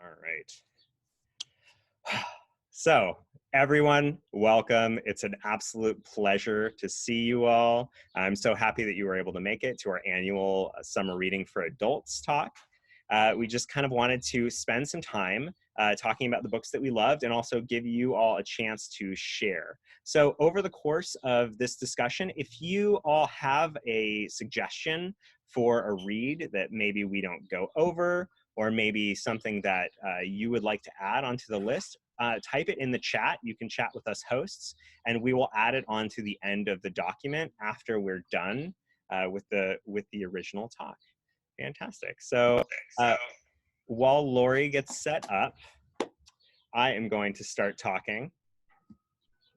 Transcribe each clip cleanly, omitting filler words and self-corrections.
All right. So, everyone, welcome. It's an absolute pleasure to see you all. I'm so happy that you were able to make it to our annual Summer Reading for Adults talk. We just kind of wanted to spend some time talking about the books that we loved and also give you all a chance to share. So over the course of this discussion, if you all have a suggestion for a read that maybe we don't go over, or maybe something that you would like to add onto the list, type it in the chat. You can chat with us hosts, and we will add it onto the end of the document after we're done with the original talk. Fantastic. So while Lori gets set up, I am going to start talking.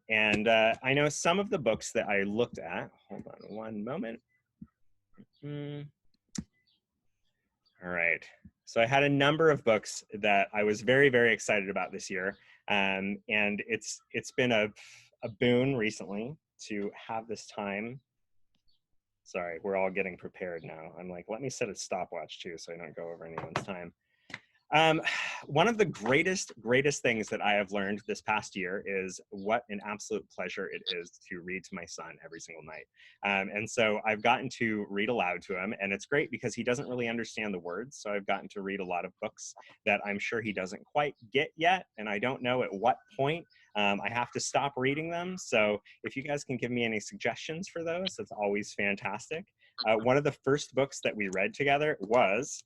And I know some of the books that I looked at. Hold on one moment. All right. So I had a number of books that I was very, very excited about this year. And it's been a boon recently to have this time. Sorry, we're all getting prepared now. I'm like, let me set a stopwatch too so I don't go over anyone's time. One of the greatest things that I have learned this past year is what an absolute pleasure it is to read to my son every single night. And so I've gotten to read aloud to him, and it's great because he doesn't really understand the words. So I've gotten to read a lot of books that I'm sure he doesn't quite get yet, and I don't know at what point I have to stop reading them. So if you guys can give me any suggestions for those, that's always fantastic. One of the first books that we read together was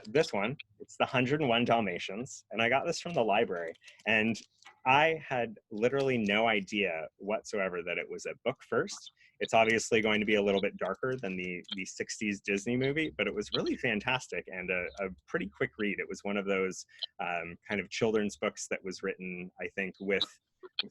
this one. It's The 101 Dalmatians, and I got this from the library. And I had literally no idea whatsoever that it was a book first. It's obviously going to be a little bit darker than the 60s Disney movie, but it was really fantastic and a pretty quick read. It was one of those kind of children's books that was written, I think, with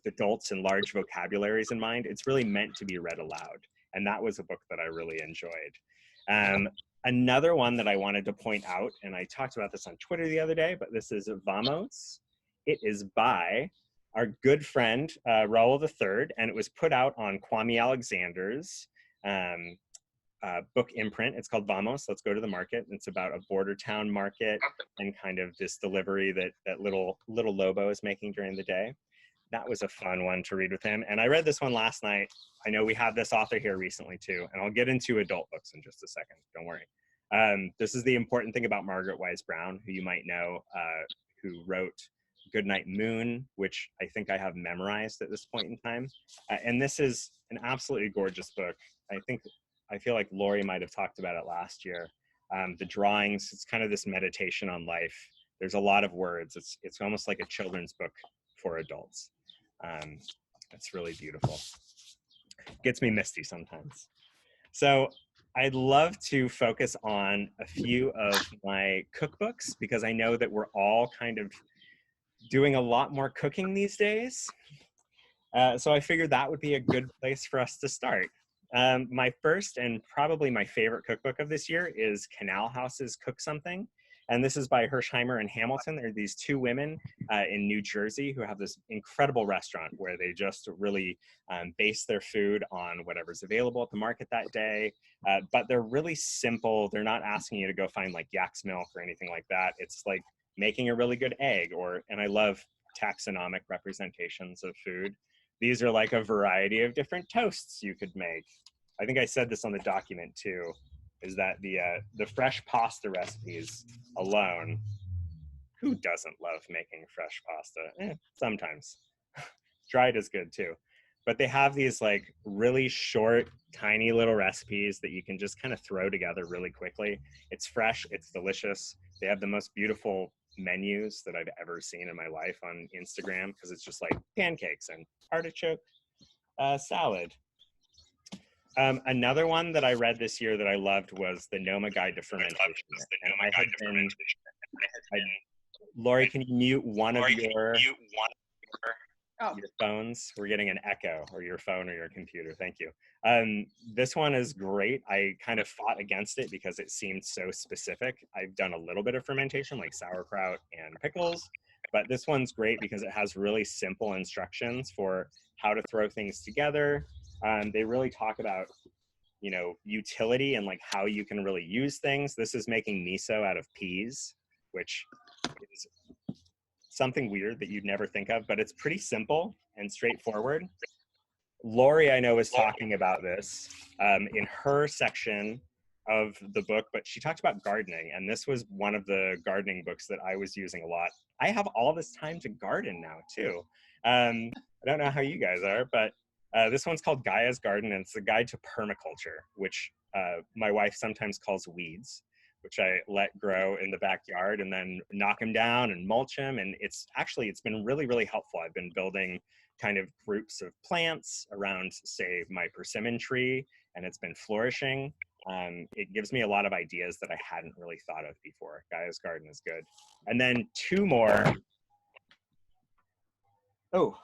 adults and large vocabularies in mind. It's really meant to be read aloud. And that was a book that I really enjoyed. Another one that I wanted to point out, and I talked about this on Twitter the other day, but this is Vamos. It is by our good friend, Raoul III, and it was put out on Kwame Alexander's book imprint. It's called Vamos, Let's Go to the Market. It's about a border town market and kind of this delivery that little Lobo is making during the day. That was a fun one to read with him. And I read this one last night. I know we have this author here recently too, and I'll get into adult books in just a second, don't worry. This is the important thing about Margaret Wise Brown, who you might know, who wrote Goodnight Moon, which I think I have memorized at this point in time. And this is an absolutely gorgeous book. I feel like Lori might have talked about it last year. The drawings, it's kind of this meditation on life. There's a lot of words. It's almost like a children's book for adults. It's really beautiful. Gets me misty sometimes. So I'd love to focus on a few of my cookbooks because I know that we're all kind of doing a lot more cooking these days. So I figured that would be a good place for us to start. My first and probably my favorite cookbook of this year is Canal House's Cook Something. And this is by Hersheimer and Hamilton. They're these two women in New Jersey who have this incredible restaurant where they just really base their food on whatever's available at the market that day. But they're really simple. They're not asking you to go find like yak's milk or anything like that. It's like making a really good egg, and I love taxonomic representations of food. These are like a variety of different toasts you could make. I think I said this on the document too, is that the fresh pasta recipes alone, who doesn't love making fresh pasta? Sometimes. Dried is good too. But they have these like really short, tiny little recipes that you can just kind of throw together really quickly. It's fresh, it's delicious. They have the most beautiful menus that I've ever seen in my life on Instagram because it's just like pancakes and artichoke salad. Another one that I read this year that I loved was the Noma Guide to Fermentation. Lori, can you mute one of your phones? We're getting an echo, or your phone or your computer. Thank you. This one is great. I kind of fought against it because it seemed so specific. I've done a little bit of fermentation like sauerkraut and pickles, but this one's great because it has really simple instructions for how to throw things together. They really talk about, utility and like how you can really use things. This is making miso out of peas, which is something weird that you'd never think of, but it's pretty simple and straightforward. Lori, I know, was talking about this in her section of the book, but she talked about gardening, and this was one of the gardening books that I was using a lot. I have all this time to garden now, too. I don't know how you guys are, but this one's called Gaia's Garden, and it's a guide to permaculture, which my wife sometimes calls weeds, which I let grow in the backyard and then knock them down and mulch them. And it's been really, really helpful. I've been building kind of groups of plants around, say, my persimmon tree, and it's been flourishing. It gives me a lot of ideas that I hadn't really thought of before. Gaia's Garden is good. And then two more. Oh,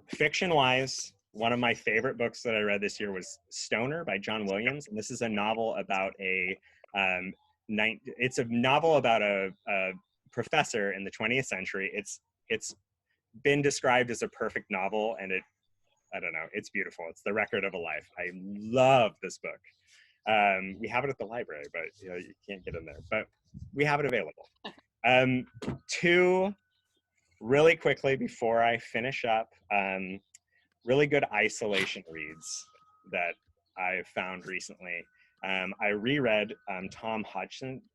fiction-wise, one of my favorite books that I read this year was Stoner by John Williams. And this is a novel about it's a novel about a professor in the 20th century. It's been described as a perfect novel, and I don't know, it's beautiful. It's the record of a life. I love this book. We have it at the library, but you know, you can't get in there, but we have it available. Two, really quickly before I finish up, really good isolation reads that I've found recently. I reread Tom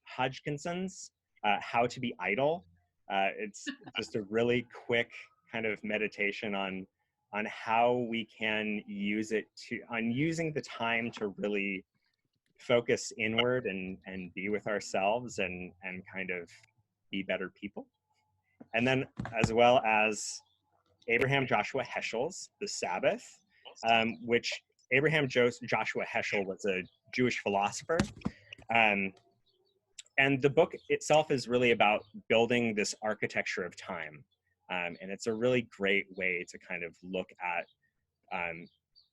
Hodgkinson's How to Be Idle. It's just a really quick kind of meditation on how we can using the time to really focus inward and be with ourselves and kind of be better people. And then as well as Abraham Joshua Heschel's The Sabbath, which Abraham Joshua Heschel was a Jewish philosopher. And the book itself is really about building this architecture of time. And it's a really great way to kind of look at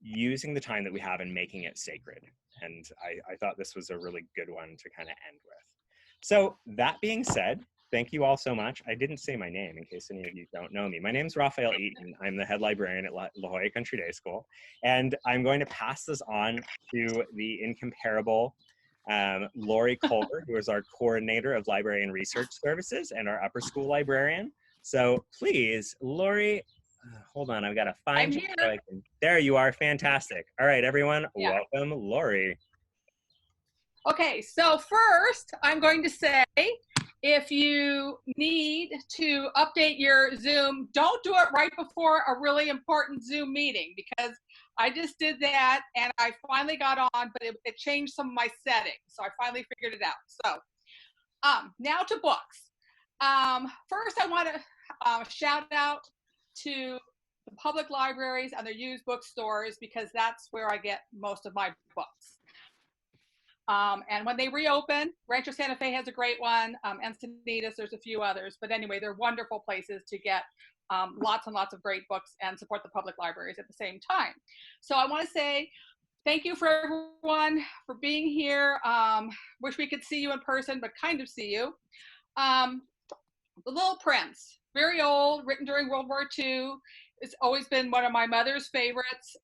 using the time that we have and making it sacred. And I thought this was a really good one to kind of end with. So that being said, thank you all so much. I didn't say my name in case any of you don't know me. My name's Raphael Eaton. I'm the head librarian at La Jolla Country Day School. And I'm going to pass this on to the incomparable Lori Culver, who is our coordinator of librarian research services and our upper school librarian. So please, Lori, hold on, I've got to find you. So there you are, fantastic. All right, everyone, welcome Lori. Okay, so first I'm going to say, if you need to update your Zoom, don't do it right before a really important Zoom meeting, because I just did that and I finally got on, but it changed some of my settings. So I finally figured it out. So now to books. First, I want to shout out to the public libraries and their used bookstores, because that's where I get most of my books. And when they reopen, Rancho Santa Fe has a great one, Encinitas, there's a few others, but anyway, they're wonderful places to get lots and lots of great books and support the public libraries at the same time. So I want to say thank you for everyone for being here. Wish we could see you in person, but kind of see you. The Little Prince, very old, written during World War II. It's always been one of my mother's favorites.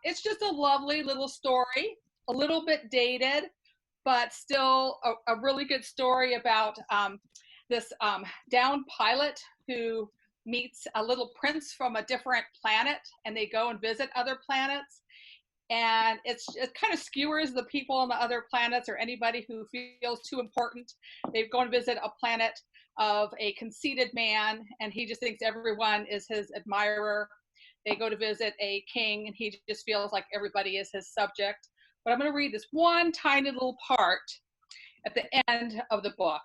It's just a lovely little story, a little bit dated, but still a really good story about this downed pilot who meets a little prince from a different planet, and they go and visit other planets. And it kind of skewers the people on the other planets, or anybody who feels too important. They go and visit a planet of a conceited man, and he just thinks everyone is his admirer. They go to visit a king, and he just feels like everybody is his subject. But I'm going to read this one tiny little part at the end of the book.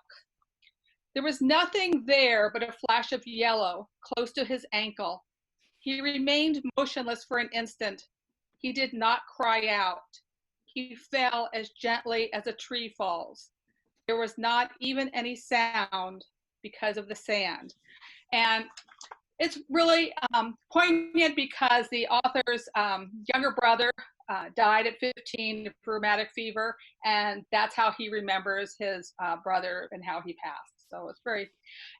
There was nothing there but a flash of yellow close to his ankle. He remained motionless for an instant. He did not cry out. He fell as gently as a tree falls. There was not even any sound because of the sand. And it's really poignant because the author's younger brother died at 15 of rheumatic fever, and that's how he remembers his brother and how he passed. So it's very,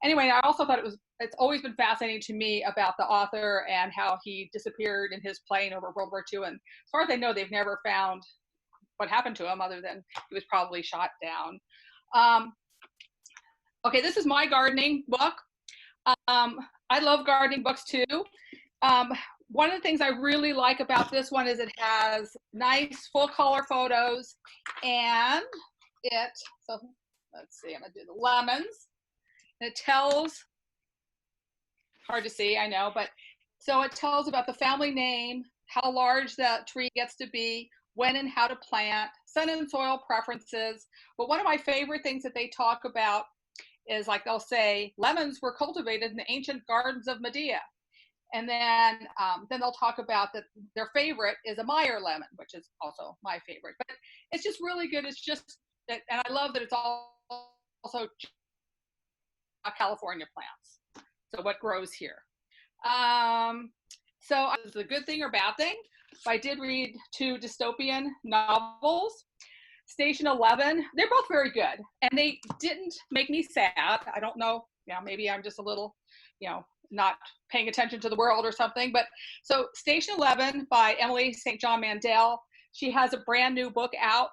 anyway, I also thought it's always been fascinating to me about the author and how he disappeared in his plane over World War II. And as far as I know, they've never found what happened to him, other than he was probably shot down. Okay, this is my gardening book. I love gardening books too. Um, One of the things I really like about this one is it has nice full color photos, and so let's see, I'm gonna do the lemons. It tells, hard to see, I know, but so it tells about the family name, how large that tree gets to be, when and how to plant, sun and soil preferences. But one of my favorite things that they talk about is, like, they'll say lemons were cultivated in the ancient gardens of Medea. And then they'll talk about that their favorite is a Meyer lemon, which is also my favorite. But it's just really good. It's just that, and I love that it's also California plants. So what grows here? So it's a good thing or bad thing. I did read 2 dystopian novels. Station 11, they're both very good, and they didn't make me sad. I don't know, maybe I'm just a little, not paying attention to the world or something. But so Station 11 by Emily St. John Mandel, she has a brand new book out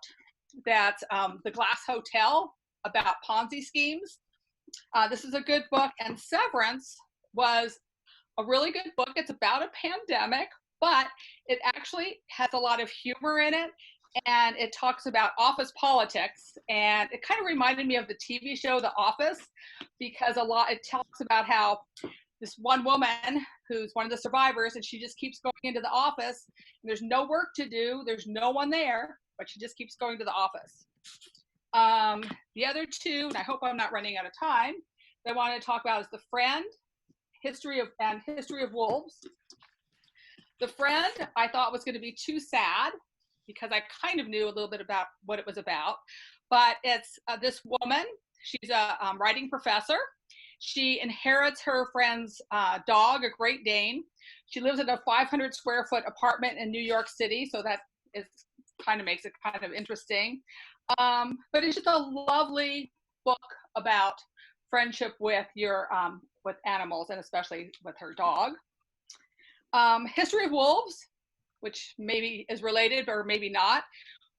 that's The Glass Hotel, about Ponzi schemes. This is a good book, and Severance was a really good book. It's about a pandemic, but it actually has a lot of humor in it, and it talks about office politics, and it kind of reminded me of the TV show The Office, because it talks about how this one woman who's one of the survivors, and she just keeps going into the office, and there's no work to do, there's no one there, but she just keeps going to the office. The other 2, and I hope I'm not running out of time, that I want to talk about is The Friend, History of Wolves. The Friend I thought was going to be too sad, because I kind of knew a little bit about what it was about. But it's this woman, she's a writing professor. She inherits her friend's dog, a Great Dane. She lives in a 500 square foot apartment in New York City, so that is kind of makes it kind of interesting. But it's just a lovely book about friendship with with animals, and especially with her dog. History of Wolves, which maybe is related or maybe not,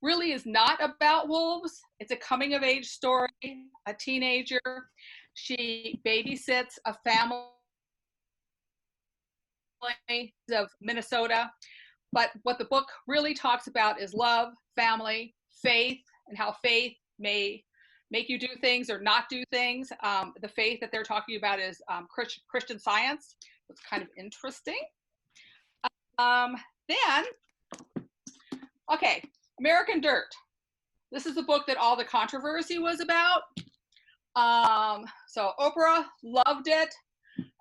really is not about wolves. It's a coming of age story, a teenager. She babysits a family of Minnesota. But what the book really talks about is love, family, faith, and how faith may make you do things or not do things. The faith that they're talking about is Christian Science. It's kind of interesting. Then, okay, American Dirt. This is the book that all the controversy was about. So Oprah loved it.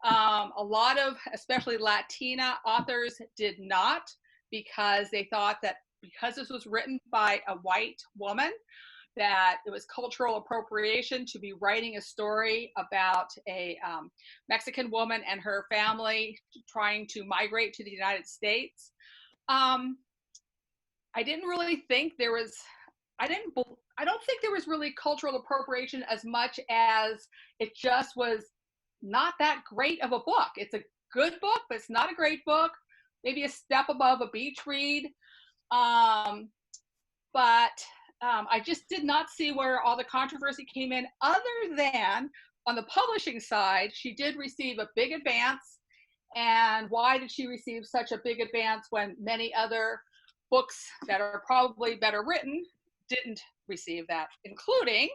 A lot of, especially Latina authors, did not, because they thought that because this was written by a white woman, that it was cultural appropriation to be writing a story about a Mexican woman and her family trying to migrate to the United States. I didn't really think there was, I don't think there was really cultural appropriation as much as it just was not that great of a book. It's a good book, but it's not a great book. Maybe a step above a beach read. But I just did not see where all the controversy came in, other than on the publishing side, she did receive a big advance. And why did she receive such a big advance when many other books that are probably better written didn't receive that, including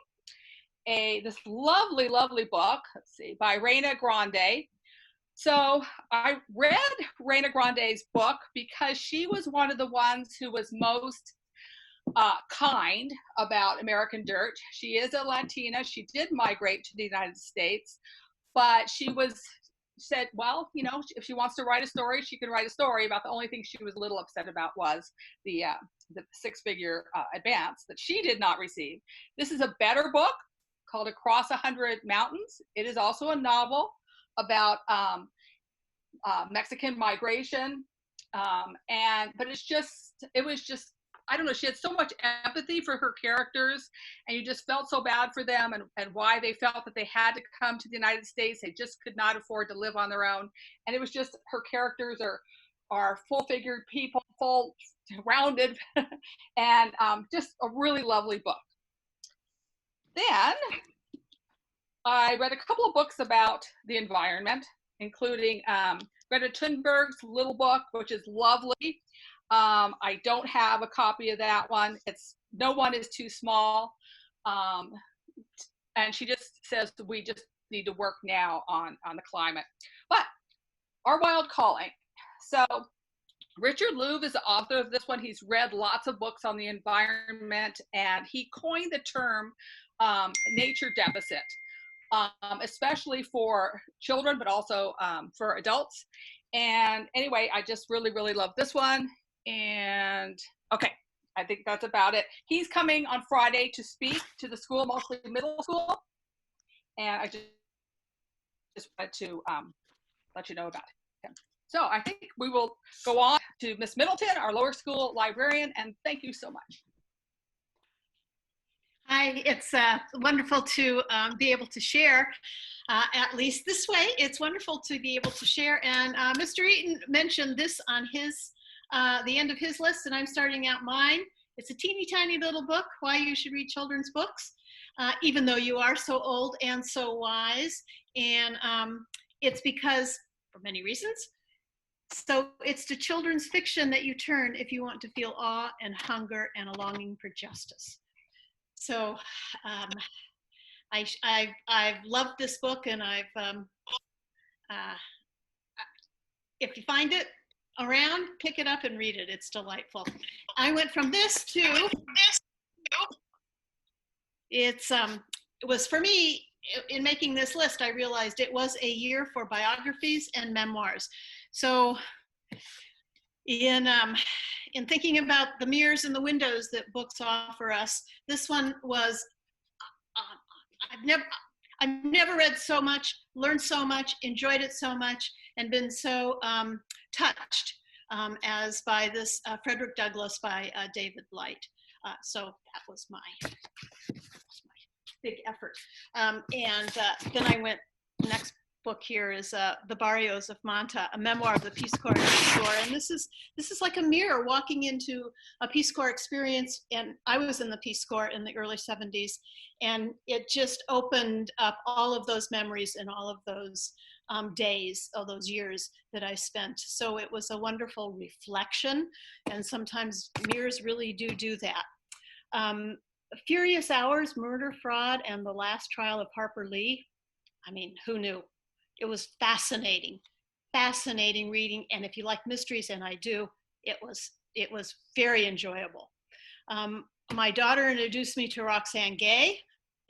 this lovely, lovely book, let's see, by Reina Grande. So I read Reina Grande's book because she was one of the ones who was most kind about American Dirt. She is a Latina. She did migrate to the United States, but she said, well, if she wants to write a story, she can write a story about. The only thing she was a little upset about was the 6-figure advance that she did not receive. This is a better book called Across 100 Mountains. It is also a novel about Mexican migration, but it was just, I don't know, she had so much empathy for her characters, and you just felt so bad for them, and why they felt that they had to come to the United States. They just could not afford to live on their own. And it was just, her characters are full-figured people, full rounded, and just a really lovely book. Then I read a couple of books about the environment, including Greta Thunberg's little book, which is lovely. I don't have a copy of that one. No one is too small. And she just says we just need to work now on the climate. But Our Wild Calling. So Richard Louv is the author of this one. He's read lots of books on the environment, and he coined the term nature deficit, especially for children, but also for adults. And anyway, I just really, really love this one. And okay, I think that's about it. He's coming on Friday to speak to the school, mostly middle school. And I just wanted to let you know about it. Okay. So I think we will go on to Miss Middleton, our lower school librarian, and thank you so much. Hi, it's wonderful to be able to share, at least this way. It's wonderful to be able to share. And Mr. Eaton mentioned this on his, the end of his list, and I'm starting out mine. It's a teeny tiny little book, Why You Should Read Children's Books, even though you are so old and so wise. And it's because, for many reasons, so it's to children's fiction that you turn if you want to feel awe and hunger and a longing for justice. So I've loved this book, and if you find it around, pick it up and read it. It's delightful. I went from this to this. It was for me, in making this list, I realized it was a year for biographies and memoirs. So in thinking about the mirrors and the windows that books offer us, this one was, I've never read so much, learned so much, enjoyed it so much, and been so touched as by this Frederick Douglass by David Blight. So that was my big effort. And then I went, next book here is The Barrios of Manta, a memoir of the Peace Corps and Peace Corps. And this is like a mirror walking into a Peace Corps experience. And I was in the Peace Corps in the early 70s, and it just opened up all of those memories and all of those days, all those years that I spent. So it was a wonderful reflection, and sometimes mirrors really do that. Furious Hours, Murder, Fraud, and the Last Trial of Harper Lee. I mean, who knew? It was fascinating reading. And if you like mysteries, and I do, it was very enjoyable. My daughter introduced me to Roxane Gay,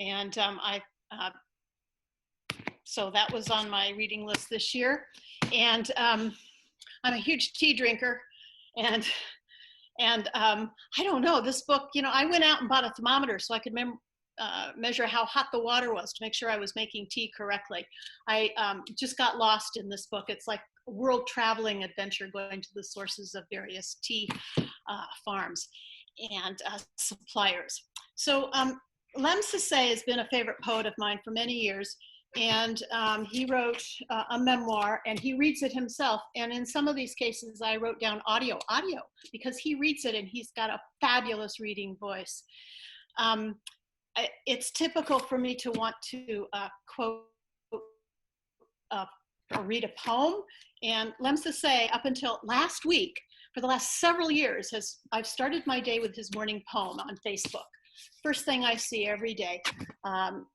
and so that was on my reading list this year. And I'm a huge tea drinker, and I don't know, this book, you know, I went out and bought a thermometer so I could measure how hot the water was to make sure I was making tea correctly. I just got lost in this book. It's like a world traveling adventure, going to the sources of various tea farms and suppliers. So Lem Sissay has been a favorite poet of mine for many years. And he wrote a memoir, and he reads it himself. And in some of these cases, I wrote down audio, because he reads it and he's got a fabulous reading voice. It's typical for me to want to quote or read a poem. And Lem Sissay, up until last week, for the last several years, I've started my day with his morning poem on Facebook. First thing I see every day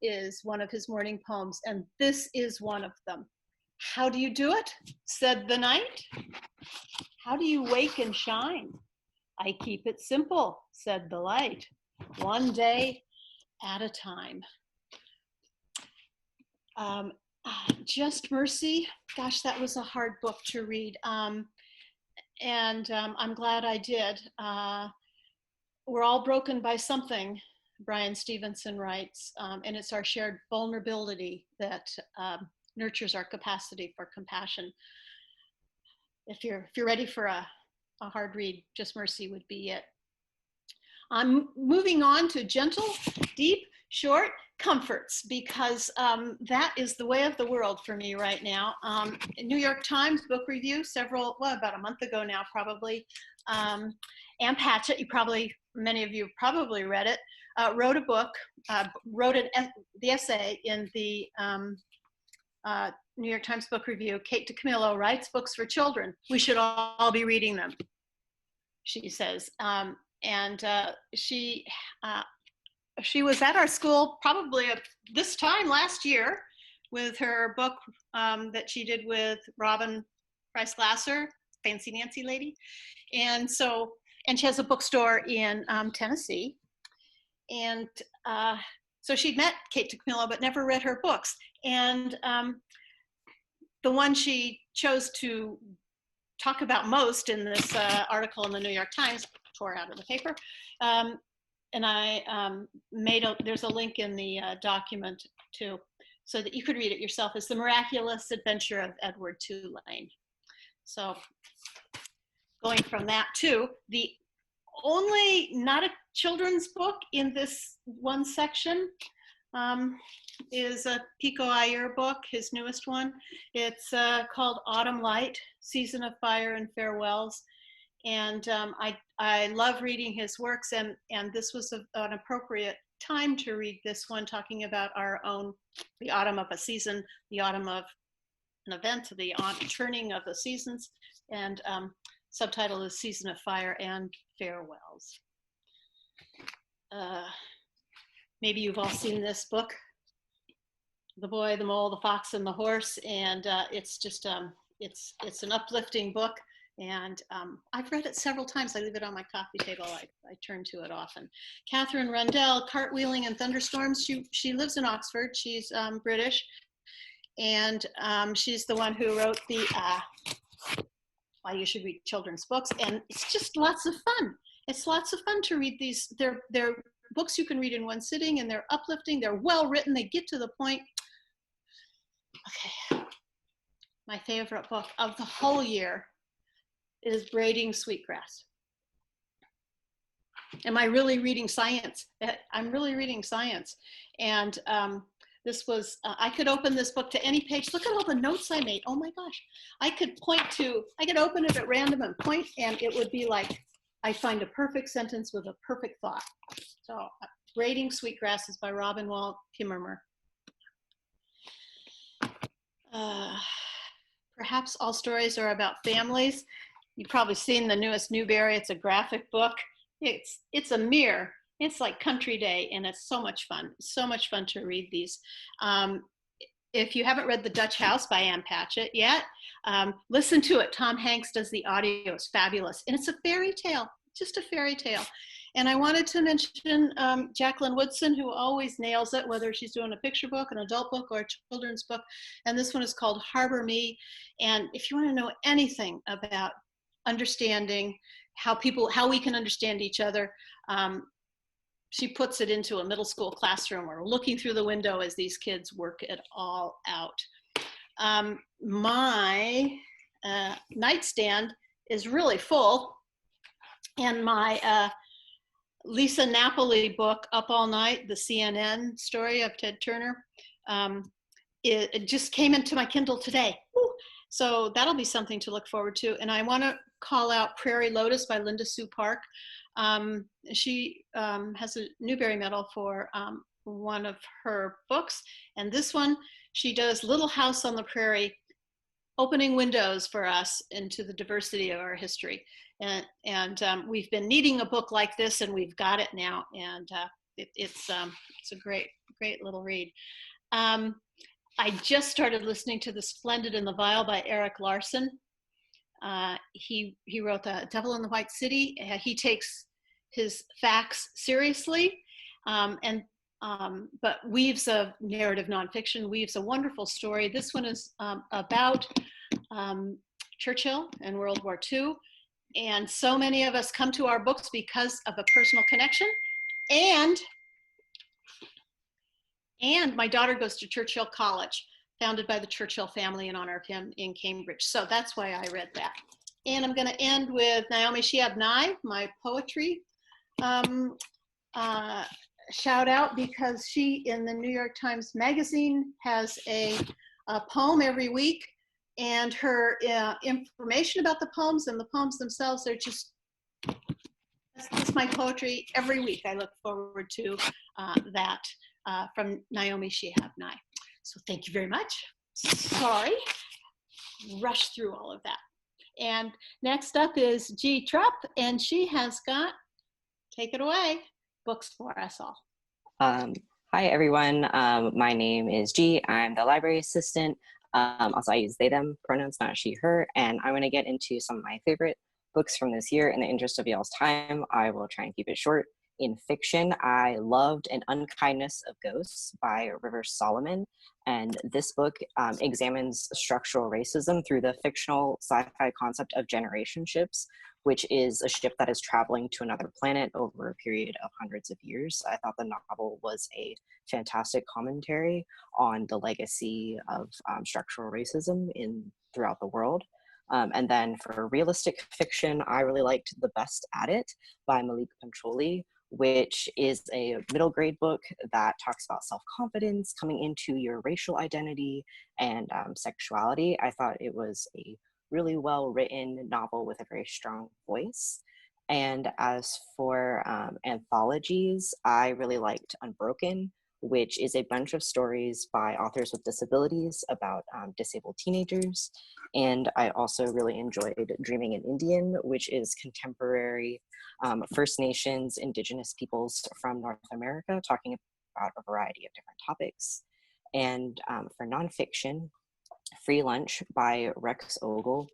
is one of his morning poems, and this is one of them. How do you do it? Said the night. How do you wake and shine? I keep it simple, said the light. One day at a time. Just Mercy. Gosh, that was a hard book to read. And I'm glad I did. We're all broken by something, Brian Stevenson writes, and it's our shared vulnerability that nurtures our capacity for compassion. If you're ready for a hard read, Just Mercy would be it. I'm moving on to gentle, deep, short comforts, because that is the way of the world for me right now. New York Times book review about a month ago now, probably. Ann Patchett, many of you probably read it, wrote a book, the essay in the New York Times Book Review. Kate DiCamillo writes books for children. We should all be reading them, she says. She was at our school probably this time last year with her book that she did with Robin Price Glasser, Fancy Nancy Lady. And she has a bookstore in Tennessee. And so she'd met Kate DiCamillo, but never read her books. And the one she chose to talk about most in this article in the New York Times, tore out of the paper, and I there's a link in the document too, so that you could read it yourself, is The Miraculous Adventure of Edward Tulane. So going from that to the only not a children's book in this one section is a Pico Iyer book, his newest one. It's called Autumn Light, Season of Fire and Farewells. And I love reading his works, and this was an appropriate time to read this one, talking about the autumn of a season, the autumn of an event, the turning of the seasons, and subtitle is Season of Fire and Farewells. Maybe you've all seen this book, The Boy, the Mole, the Fox, and the Horse, and it's just, it's an uplifting book. And I've read it several times. I leave it on my coffee table. I turn to it often. Catherine Rundell, Cartwheeling and Thunderstorms. She lives in Oxford. She's British. And she's the one who wrote the Why You Should Read Children's Books. And it's just lots of fun. It's lots of fun to read these. They're books you can read in one sitting, and they're uplifting. They're well written. They get to the point. Okay. My favorite book of the whole year is Braiding Sweetgrass. Am I really reading science? I'm really reading science. And this was, I could open this book to any page. Look at all the notes I made. Oh my gosh. I could open it at random and point, and it would be like, I find a perfect sentence with a perfect thought. So Braiding Sweetgrass is by Robin Wall Kimmerer. Perhaps All Stories Are About Families. You've probably seen the newest Newbery. It's a graphic book. It's a mirror. It's like Country Day, and it's so much fun. So much fun to read these. If you haven't read The Dutch House by Ann Patchett yet, listen to it. Tom Hanks does the audio. It's fabulous. And it's a fairy tale, just a fairy tale. And I wanted to mention Jacqueline Woodson, who always nails it, whether she's doing a picture book, an adult book, or a children's book. And this one is called Harbor Me. And if you want to know anything about understanding how we can understand each other, she puts it into a middle school classroom, or looking through the window as these kids work it all out. My nightstand is really full, and my Lisa Napoli book, Up All Night, the CNN story of Ted Turner, it just came into my Kindle today. Woo! So that'll be something to look forward to. And I want to call out Prairie Lotus by Linda Sue Park. She has a Newbery Medal for one of her books. And this one, she does Little House on the Prairie, opening windows for us into the diversity of our history. And we've been needing a book like this, and we've got it now. And it's a great little read. I just started listening to The Splendid and the Vile by Eric Larson. He wrote The Devil in the White City. He takes his facts seriously, but weaves a narrative nonfiction, weaves a wonderful story. This one is about Churchill and World War II. And so many of us come to our books because of a personal connection. And my daughter goes to Churchill College, founded by the Churchill family in honor of him in Cambridge. So that's why I read that. And I'm going to end with Naomi Shihab Nye, my poetry shout out, because she, in the New York Times Magazine, has a poem every week. And her information about the poems and the poems themselves, they're just This is my poetry every week. I look forward to that from Naomi Shihab Nye. So thank you very much. Sorry, rushed through all of that. And next up is G. Trupp, and she has got, take it away, books for us all. Hi, everyone. My name is G. I'm the library assistant. Also, I use they, them pronouns, not she, her. And I'm going to get into some of my favorite books from this year. In the interest of y'all's time, I will try and keep it short. In fiction, I loved An Unkindness of Ghosts by River Solomon. And this book examines structural racism through the fictional sci-fi concept of generation ships, which is a ship that is traveling to another planet over a period of hundreds of years. I thought the novel was a fantastic commentary on the legacy of structural racism throughout the world. And then for realistic fiction, I really liked The Best at It by Malik Pancholi, which is a middle grade book that talks about self-confidence, coming into your racial identity, and sexuality. I thought it was a really well-written novel with a very strong voice. And as for anthologies, I really liked Unbroken, which is a bunch of stories by authors with disabilities about disabled teenagers. And I also really enjoyed Dreaming in Indian, which is contemporary First Nations, Indigenous peoples from North America, talking about a variety of different topics. And for nonfiction, Free Lunch by Rex Ogle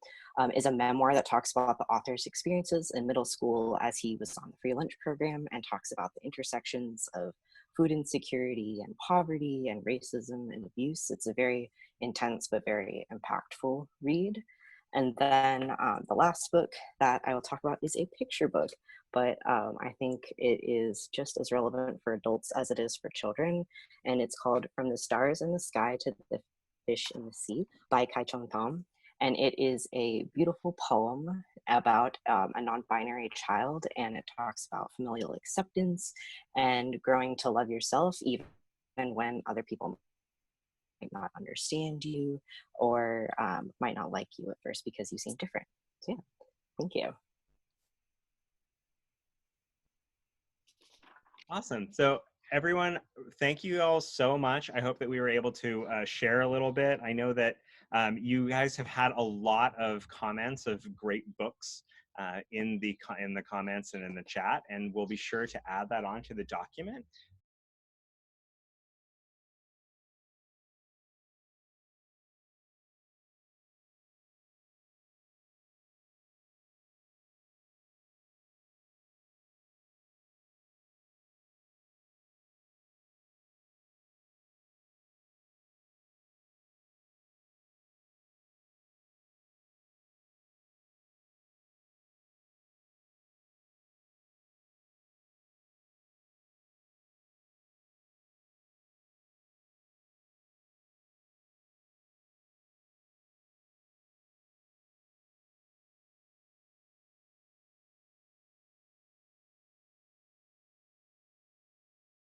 is a memoir that talks about the author's experiences in middle school as he was on the free lunch program, and talks about the intersections of food insecurity and poverty and racism and abuse. It's a very intense but very impactful read. And then the last book that I will talk about is a picture book, but I think it is just as relevant for adults as it is for children. And it's called From the Stars in the Sky to the Fish in the Sea by Kai Chong Thom. And it is a beautiful poem about a non-binary child, and it talks about familial acceptance and growing to love yourself even when other people might not understand you or might not like you at first because you seem different. So yeah, thank you. Awesome. So everyone, thank you all so much. I hope that we were able to share a little bit. I know that you guys have had a lot of comments of great books in the comments and in the chat, and we'll be sure to add that onto the document.